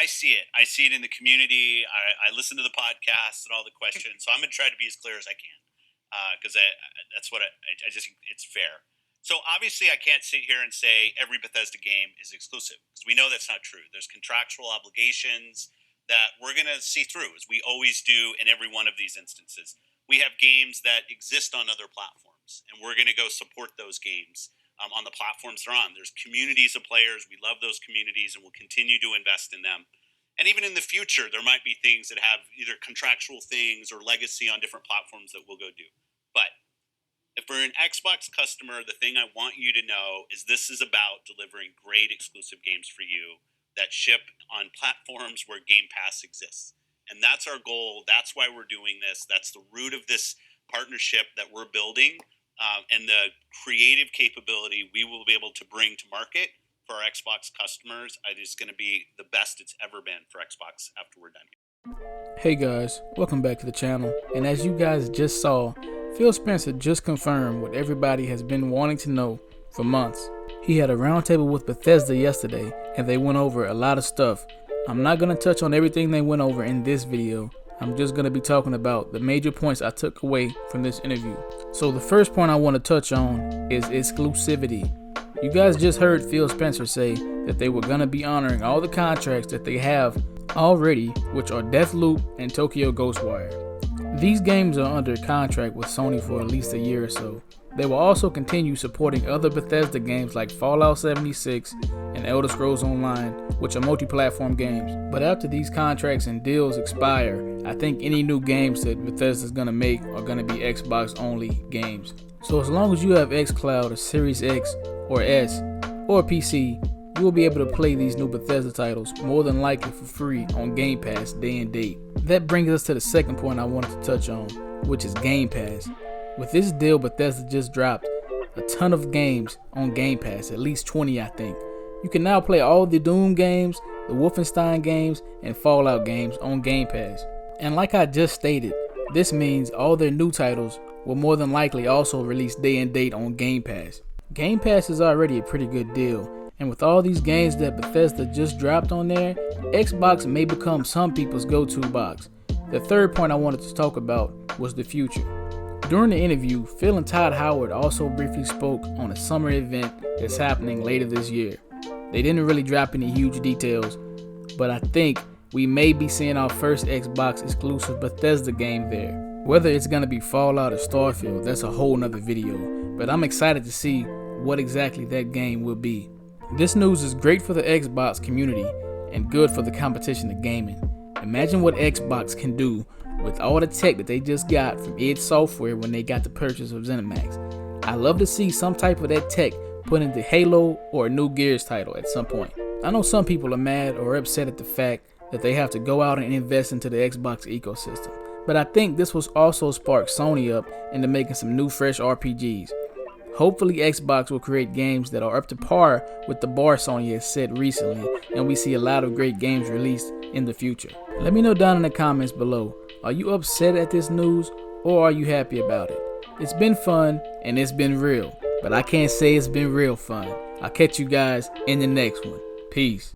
I see it. I see it in the community. I listen to the podcasts and all the questions. So I'm going to try to be as clear as I can because that's what I just think it's fair. So obviously I can't sit here and say every Bethesda game is exclusive because we know that's not true. There's contractual obligations that we're going to see through, as we always do in every one of these instances. We have games that exist on other platforms, and we're going to go support those games on the platforms they're on. There's communities of players. We love those communities, and we'll continue to invest in them. And even in the future, there might be things that have either contractual things or legacy on different platforms that we'll go do. But if we're an Xbox customer, the thing I want you to know is this is about delivering great exclusive games for you that ship on platforms where Game Pass exists. And that's our goal. That's why we're doing this. That's the root of this partnership that we're building, and the creative capability we will be able to bring to market for our Xbox customers. It is going to be the best it's ever been for Xbox after we're done here. Hey guys, welcome back to the channel. And as you guys just saw, Phil Spencer just confirmed what everybody has been wanting to know for months. He had a roundtable with Bethesda yesterday, and they went over a lot of stuff. I'm not going to touch on everything they went over in this video. I'm just going to be talking about the major points I took away from this interview. So the first point I want to touch on is exclusivity. You guys just heard Phil Spencer say that they were going to be honoring all the contracts that they have already, which are Deathloop and Tokyo Ghostwire. These games are under contract with Sony for at least a year or so. They will also continue supporting other Bethesda games like Fallout 76 and Elder Scrolls Online, which are multi-platform games. But after these contracts and deals expire, I think any new games that Bethesda is going to make are going to be Xbox only games. So as long as you have xCloud or Series X or S or PC, you will be able to play these new Bethesda titles more than likely for free on Game Pass day and date. That brings us to the second point I wanted to touch on, which is Game Pass. With this deal, Bethesda just dropped a ton of games on Game Pass, at least 20 I think. You can now play all the Doom games, the Wolfenstein games, and Fallout games on Game Pass. And like I just stated, this means all their new titles will more than likely also release day and date on Game Pass. Game Pass is already a pretty good deal, and with all these games that Bethesda just dropped on there, Xbox may become some people's go-to box. The third point I wanted to talk about was the future. During the interview, Phil and Todd Howard also briefly spoke on a summer event that's happening later this year. They didn't really drop any huge details, but I think we may be seeing our first Xbox exclusive Bethesda game there. Whether it's going to be Fallout or Starfield, that's a whole nother video, but I'm excited to see what exactly that game will be. This news is great for the Xbox community and good for the competition of gaming. Imagine what Xbox can do with all the tech that they just got from id Software when they got the purchase of ZeniMax. I love to see some type of that tech put into Halo or a new Gears title at some point. I know some people are mad or upset at the fact that they have to go out and invest into the Xbox ecosystem, but I think this will also spark Sony up into making some new fresh RPGs. Hopefully Xbox will create games that are up to par with the bar Sony has set recently, and we see a lot of great games released in the future. Let me know down in the comments below. Are you upset at this news, or are you happy about it? It's been fun and it's been real, but I can't say it's been real fun. I'll catch you guys in the next one. Peace.